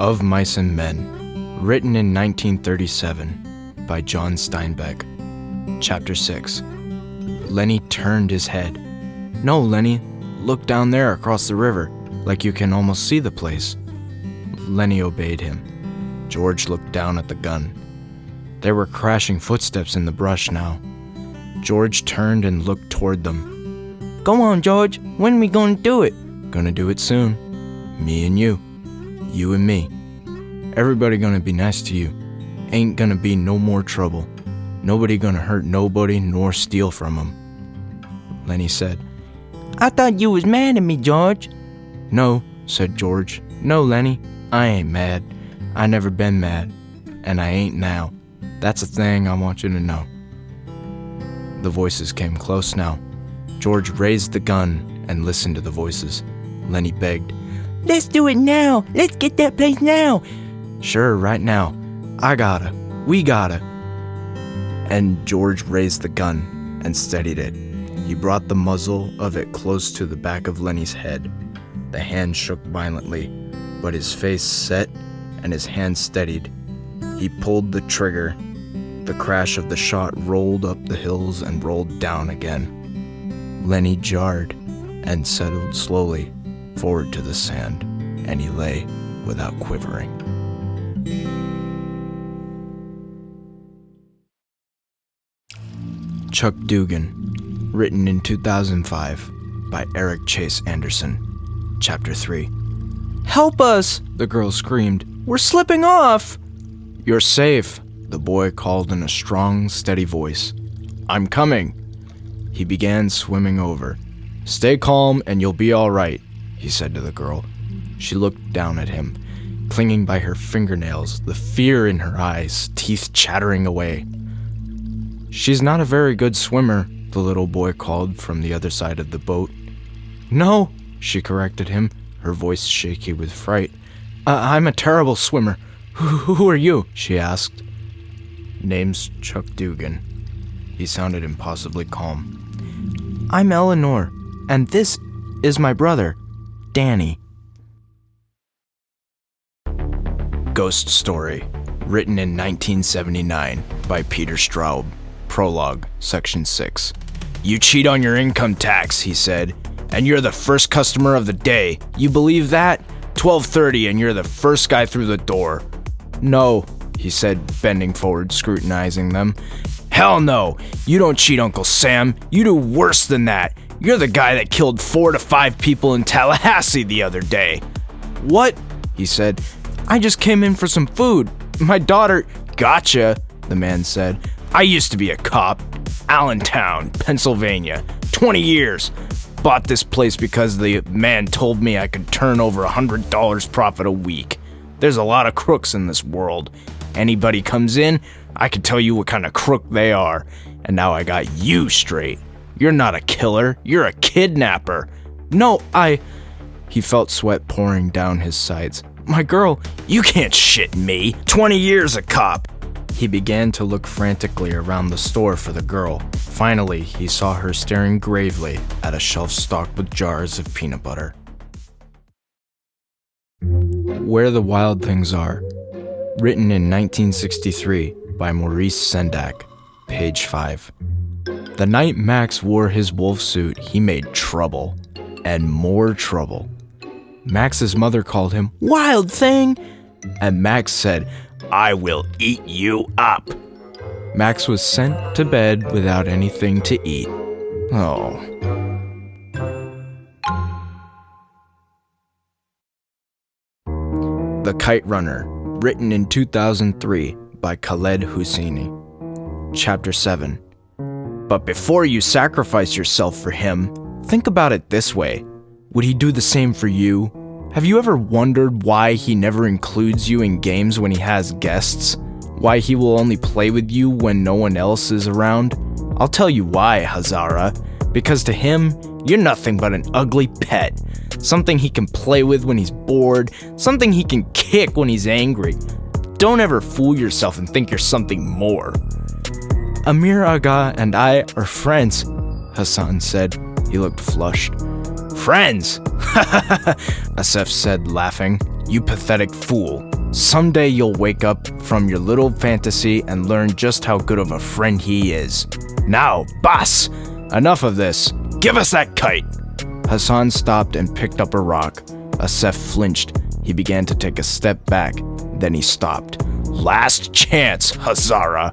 Of Mice and Men, written in 1937 by John Steinbeck. Chapter 6. Lenny turned his head. "No, Lenny, look down there across the river, like you can almost see the place." Lenny obeyed him. George looked down at the gun. There were crashing footsteps in the brush now. George turned and looked toward them. "Go on, George, when we gonna do it?" "Gonna do it soon. Me and you. You and me. Everybody gonna be nice to you. Ain't gonna be no more trouble. Nobody gonna hurt nobody nor steal from 'em." Lenny said, "I thought you was mad at me, George." "No," said George. "No, Lenny, I ain't mad. I never been mad, and I ain't now. That's a thing I want you to know." The voices came close now. George raised the gun and listened to the voices. Lenny begged, "Let's do it now. Let's get that place now." "Sure, right now. We gotta. And George raised the gun and steadied it. He brought the muzzle of it close to the back of Lenny's head. The hand shook violently, but his face set and his hand steadied. He pulled the trigger. The crash of the shot rolled up the hills and rolled down again. Lenny jarred and settled slowly forward to the sand, and he lay without quivering. Chuck Dugan, written in 2005 by Eric Chase Anderson. Chapter 3. "Help us!" the girl screamed. "We're slipping off!" "You're safe," the boy called in a strong, steady voice. "I'm coming." He began swimming over. "Stay calm and you'll be all right," he said to the girl. She looked down at him, clinging by her fingernails, the fear in her eyes, teeth chattering away. "She's not a very good swimmer," the little boy called from the other side of the boat. "No," she corrected him, her voice shaky with fright. I'm a terrible swimmer. Who are you?" she asked. "Name's Chuck Dugan." He sounded impossibly calm. "I'm Eleanor, and this is my brother, Danny." Ghost Story, written in 1979 by Peter Straub. Prologue, Section 6. "You cheat on your income tax," he said, "and you're the first customer of the day. You believe that? 12:30 and you're the first guy through the door." "No," he said, bending forward, scrutinizing them. "Hell no! You don't cheat, Uncle Sam. You do worse than that. You're the guy that killed 4 to 5 people in Tallahassee the other day." "What?" he said. "I just came in for some food. My daughter—" "Gotcha," the man said. "I used to be a cop. Allentown, Pennsylvania. 20 years. Bought this place because the man told me I could turn over $100 profit a week. There's a lot of crooks in this world. Anybody comes in, I can tell you what kind of crook they are. And now I got you straight. You're not a killer. You're a kidnapper." "No, He felt sweat pouring down his sides. "My girl—" "You can't shit me. 20 years a cop." He began to look frantically around the store for the girl. Finally, he saw her staring gravely at a shelf stocked with jars of peanut butter. Where the Wild Things Are, written in 1963 by Maurice Sendak, page 5. The night Max wore his wolf suit, he made trouble, and more trouble. Max's mother called him "Wild Thing," and Max said, "I will eat you up." Max was sent to bed without anything to eat. Oh. The Kite Runner, written in 2003 by Khaled Hosseini. Chapter 7. But before you sacrifice yourself for him, think about it this way. Would he do the same for you? Have you ever wondered why he never includes you in games when he has guests? Why he will only play with you when no one else is around? I'll tell you why, Hazara. Because to him, you're nothing but an ugly pet. Something he can play with when he's bored. Something he can kick when he's angry. Don't ever fool yourself and think you're something more. Amir Aga and I are friends, Hassan said. He looked flushed. Friends? Asef said, laughing. You pathetic fool. Someday you'll wake up from your little fantasy and learn just how good of a friend he is. Now, boss, enough of this. Give us that kite. Hassan stopped and picked up a rock. Asef flinched. He began to take a step back. Then he stopped. Last chance, Hazara.